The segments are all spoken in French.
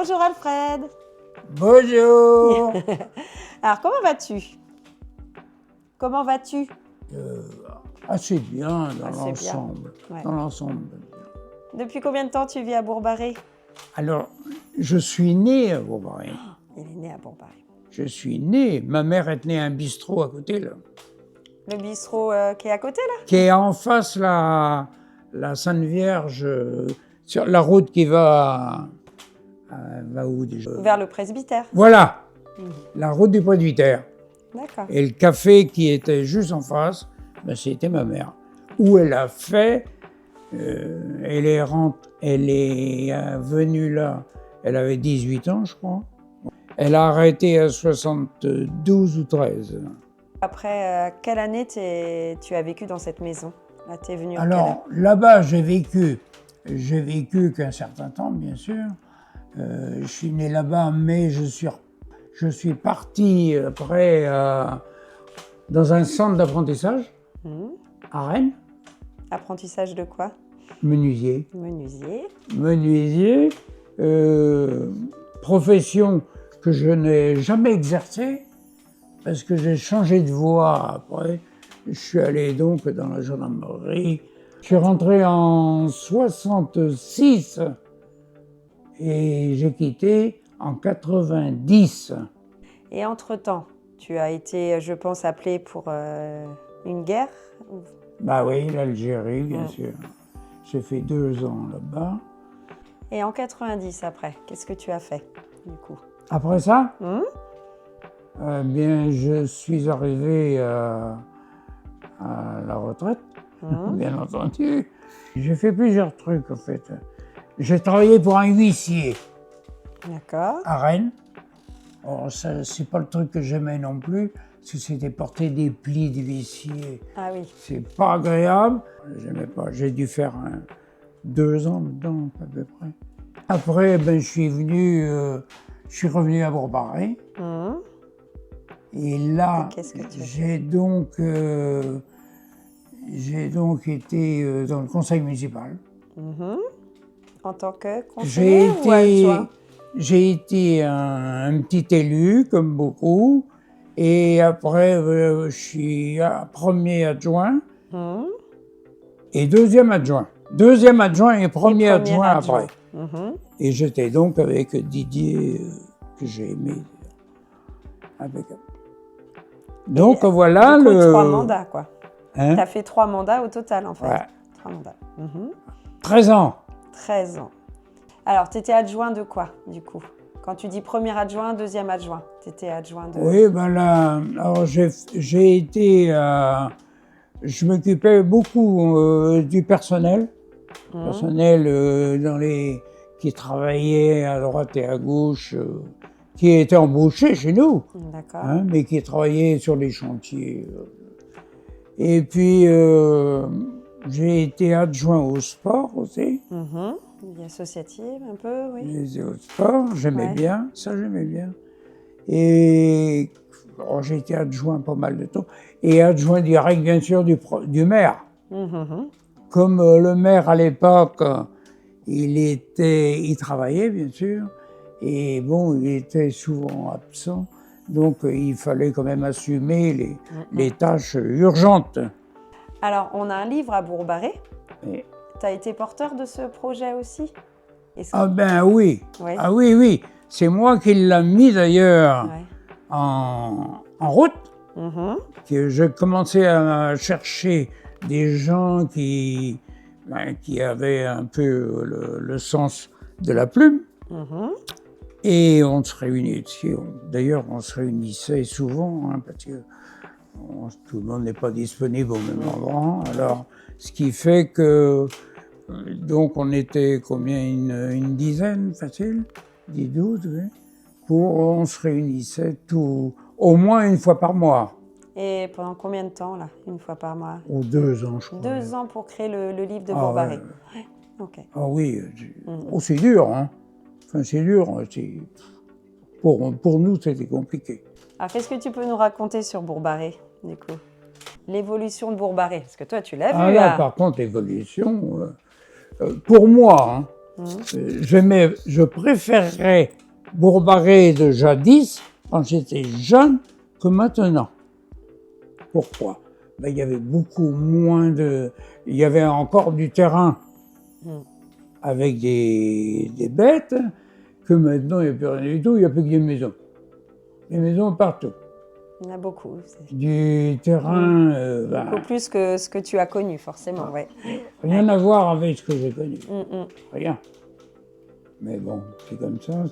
Bonjour Alfred. Bonjour. Alors, comment vas-tu? Comment vas-tu? Assez bien dans Assez bien. l'ensemble. Ouais. Dans l'ensemble. Depuis combien de temps tu vis à Bourg-Barré? Alors, je suis né à Bourg-Barré. Il est né à Bourg-Barré. Je suis né. Ma mère est née à un bistrot à côté, là. Le bistrot qui est à côté, là? Qui est en face la Sainte Vierge, sur la route qui va où déjà? Vers le presbytère. Voilà, la route du presbytère. D'accord. Et le café qui était juste en face, ben, c'était ma mère. Où elle a fait, elle est venue là, elle avait 18 ans, je crois. Elle a arrêté à 72 ou 13. Après, quelle année tu as vécu dans cette maison? Là, tu es venu en Alors, là-bas, j'ai vécu qu'un certain temps, bien sûr. Je suis né là-bas, mais je suis parti après dans un centre d'apprentissage à Rennes, Apprentissage de quoi? menuisier. Menuisier. Menuisier, profession que je n'ai jamais exercée parce que j'ai changé de voie après. Je suis allé donc dans la gendarmerie. Je suis rentré en 66 et j'ai quitté en 90. Et entre-temps, tu as été, je pense, appelé pour une guerre? Bah oui, l'Algérie, bien sûr. J'ai fait 2 ans là-bas. Et en 90 après, qu'est-ce que tu as fait, du coup? Après ça, bien, je suis arrivé à la retraite, bien entendu. J'ai fait plusieurs trucs, en fait. J'ai travaillé pour un huissier D'accord. à Rennes. Alors, ça, c'est pas le truc que j'aimais non plus, parce que c'était porter des plis d'huissier. Ah oui. C'est pas agréable. J'aimais pas. J'ai dû faire 2 ans dedans, à peu près. Après, ben, je suis revenu à Bourg-Barré. Et là, Qu'est-ce que tu as j'ai donc été dans le conseil municipal. En tant que conseiller ou adjoint? J'ai été un petit élu, comme beaucoup. Et après, je suis premier adjoint et deuxième adjoint. Deuxième adjoint et premier adjoint après. Et j'étais donc avec Didier, que j'ai aimé. Donc voilà du coup, 3 mandats, quoi. Hein? Tu as fait 3 mandats au total, en fait. Ouais. 3 mandats. 13 ans. 13 ans. Alors, tu étais adjoint de quoi, du coup? Quand tu dis premier adjoint, deuxième adjoint, tu étais adjoint de... Oui, ben là, alors j'ai été... je m'occupais beaucoup du personnel. Personnel qui travaillait à droite et à gauche, qui était embauché chez nous, D'accord. hein, mais qui travaillait sur les chantiers. Et puis, j'ai été adjoint au sport aussi. Vie associative, un peu, oui. Les au sport, j'aimais Ouais. bien, ça j'aimais bien. Et j'ai été adjoint pas mal de temps. Et adjoint direct, bien sûr, du maire. Comme le maire à l'époque, il travaillait, bien sûr. Et bon, il était souvent absent. Donc, il fallait quand même assumer les tâches urgentes. Alors, on a un livre à Bourg-Barré. Et- Tu as été porteur de ce projet aussi? Ah ben oui, Oui. ah oui, oui. C'est moi qui l'ai mis d'ailleurs Ouais. en route. Que je commençais à chercher des gens qui avaient un peu le sens de la plume. Et on se réunissait, d'ailleurs on se réunissait souvent, hein, parce que tout le monde n'est pas disponible au même endroit. Alors, ce qui fait que, donc on était combien, une dizaine, facile, 10, 12, oui. On se réunissait au moins une fois par mois. Et pendant combien de temps, là, une fois par mois? Ou 2 ans, je crois. 2 ans pour créer le livre de Ah, Bourg-Barré. ouais. Ouais. Ok. Ah oui, c'est dur, hein. Enfin, c'est dur. Pour nous, c'était compliqué. Alors, qu'est-ce que tu peux nous raconter sur Bourg-Barré, du coup? L'évolution de Bourg-Barré, parce que toi, tu l'as vu, Là, là. par contre, l'évolution, pour moi, hein, Je préférerais Bourg-Barré de jadis, quand j'étais jeune, que maintenant. Pourquoi? Ben, il y avait beaucoup moins de... Il y avait encore du terrain avec des bêtes, que maintenant, il n'y a plus rien du tout, il n'y a plus que des maisons. Des maisons partout. Il y en a beaucoup. Du terrain... Beaucoup plus que ce que tu as connu, forcément, ouais. Rien à voir avec ce que j'ai connu. Rien. Mais bon, c'est comme ça,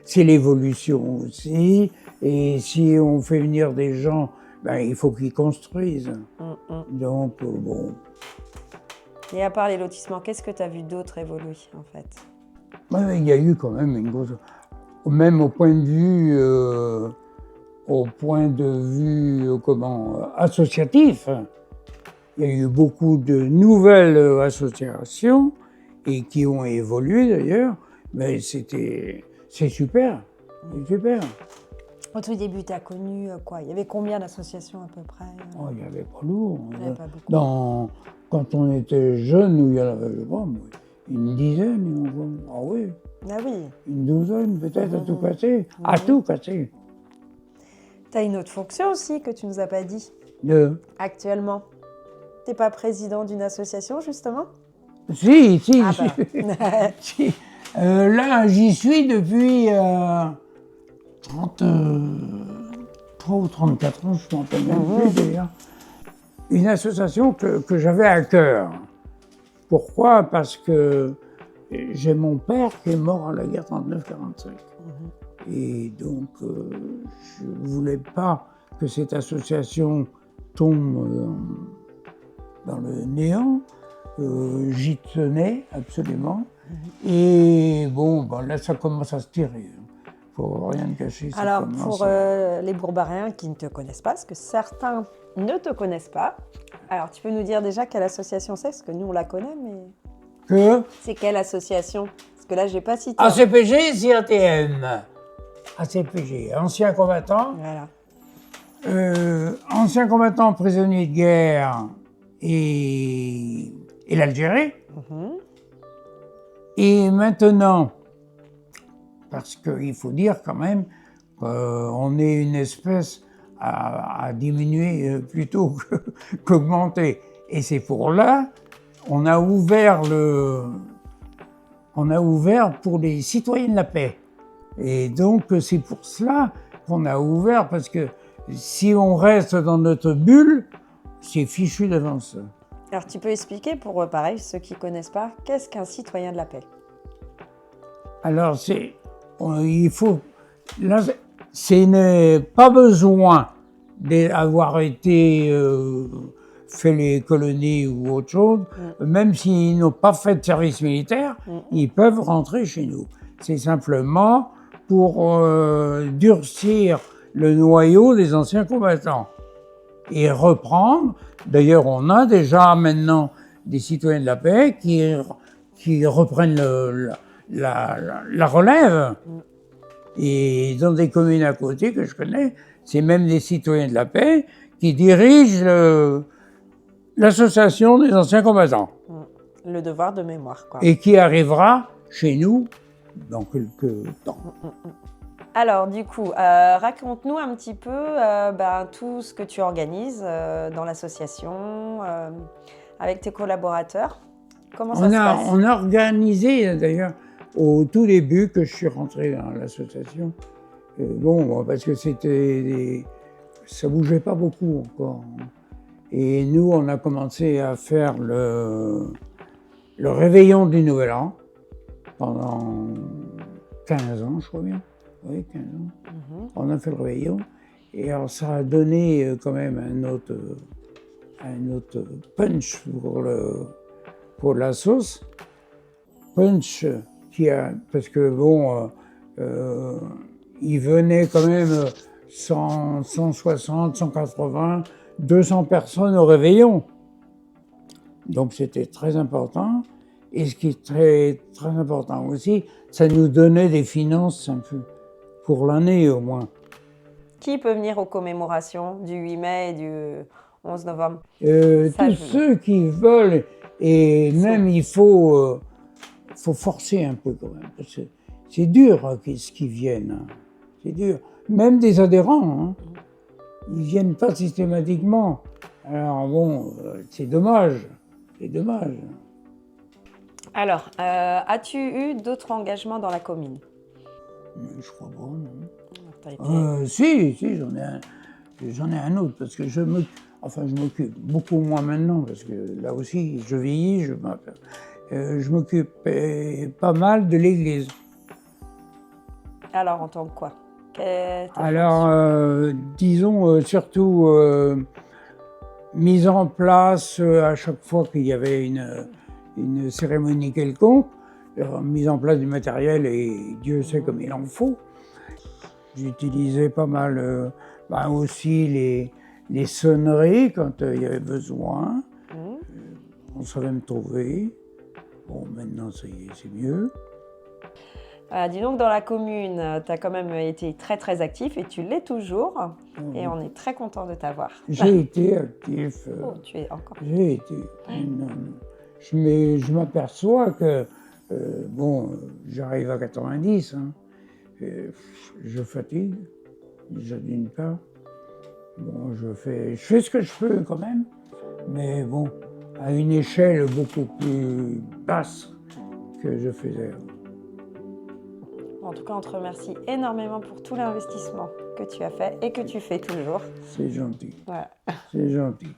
c'est l'évolution aussi. Et si on fait venir des gens, ben, il faut qu'ils construisent. Donc, bon. Et à part les lotissements, qu'est-ce que tu as vu d'autre évoluer, en fait? Ouais, il y a eu quand même une grosse... Même au point de vue, associatif, il y a eu beaucoup de nouvelles associations, et qui ont évolué d'ailleurs, mais c'est super, c'est super. Au tout début, tu as connu quoi? Il y avait combien d'associations à peu près? Oh, il n'y avait pas lourd. Il n'y avait pas beaucoup. Quand on était jeune, il y en avait une dizaine. Ah oui. Ah oui. Une douzaine peut-être à tout casser. À tout casser. Tu as une autre fonction aussi que tu nous as pas dit. Actuellement. Tu n'es pas président d'une association, justement? Si. Si. Là, j'y suis depuis 33 ou 34 ans, je ne m'en rappelle même plus d'ailleurs. Une association que j'avais à cœur. Pourquoi? Parce que j'ai mon père qui est mort à la guerre 39-45. Et donc, je ne voulais pas que cette association tombe dans le néant. J'y tenais absolument. Et bon, là, ça commence à se tirer. Faut rien de cacher. Alors, pour les Bourg-Barréens qui ne te connaissent pas, parce que certains ne te connaissent pas, alors tu peux nous dire déjà quelle association c'est, parce que nous on la connaît, mais... C'est quelle association? Parce que là, je n'ai pas cité. ACPG, CATM. ACPG, ancien combattant. Voilà. Ancien combattant prisonnier de guerre et l'Algérie. Et maintenant, parce qu'il faut dire quand même qu'on est une espèce à diminuer plutôt qu'augmenter. Et c'est pour là, on a ouvert pour les citoyens de la paix. Et donc c'est pour cela qu'on a ouvert, parce que si on reste dans notre bulle, c'est fichu d'avance. Alors tu peux expliquer pour, pareil, ceux qui ne connaissent pas, qu'est-ce qu'un citoyen de la paix? Alors pas besoin d'avoir été fait les colonies ou autre chose, même s'ils n'ont pas fait de service militaire, ils peuvent rentrer chez nous. C'est simplement pour durcir le noyau des anciens combattants et reprendre. D'ailleurs, on a déjà maintenant des citoyens de la paix qui reprennent la relève. Et dans des communes à côté que je connais, c'est même des citoyens de la paix qui dirigent l'association des anciens combattants. Le devoir de mémoire, quoi. Et qui arrivera chez nous dans quelques temps. Alors, du coup, raconte-nous un petit peu tout ce que tu organises dans l'association, avec tes collaborateurs. Comment ça se passe? On a organisé, d'ailleurs, au tout début que je suis rentré dans l'association, parce que ça bougeait pas beaucoup encore. Et nous, on a commencé à faire le réveillon du Nouvel An pendant 15 ans, je crois bien. Oui, 15 ans. On a fait le réveillon. Et alors, ça a donné quand même un autre punch pour la sauce. Punch parce que il venait quand même 160, 180, 200 personnes au réveillon. Donc c'était très important. Et ce qui est très, très important aussi, ça nous donnait des finances un peu pour l'année au moins. Qui peut venir aux commémorations du 8 mai et du 11 novembre? Tous ceux qui veulent, et même il faut faut forcer un peu quand même, parce que c'est dur hein, ce qu'ils viennent, hein. C'est dur. Même des adhérents, hein, ils viennent pas systématiquement. Alors bon, c'est dommage, c'est dommage. Alors, as-tu eu d'autres engagements dans la commune? Je crois pas, non. T'as été- Si, j'en ai un autre, parce que je m'occupe beaucoup moins maintenant, parce que là aussi, je vieillis, je m'occupe pas mal de l'église. Alors, en tant que quoi? Alors, disons, surtout mise en place à chaque fois qu'il y avait une cérémonie quelconque, mise en place du matériel, et Dieu sait comme il en faut. J'utilisais pas mal aussi les sonneries quand il y avait besoin. On savait me trouver. Bon, maintenant, ça y est, c'est mieux. Dis donc, dans la commune, tu as quand même été très très actif et tu l'es toujours. Et on est très content de t'avoir. J'ai été actif. Oh, tu es encore. J'ai été. Je m'aperçois que, j'arrive à 90, hein, je fatigue, déjà d'une part. Bon, je fais ce que je peux quand même, mais bon, à une échelle beaucoup plus basse que je faisais. En tout cas, on te remercie énormément pour tout l'investissement que tu as fait et que tu fais toujours. C'est gentil. Voilà. C'est gentil.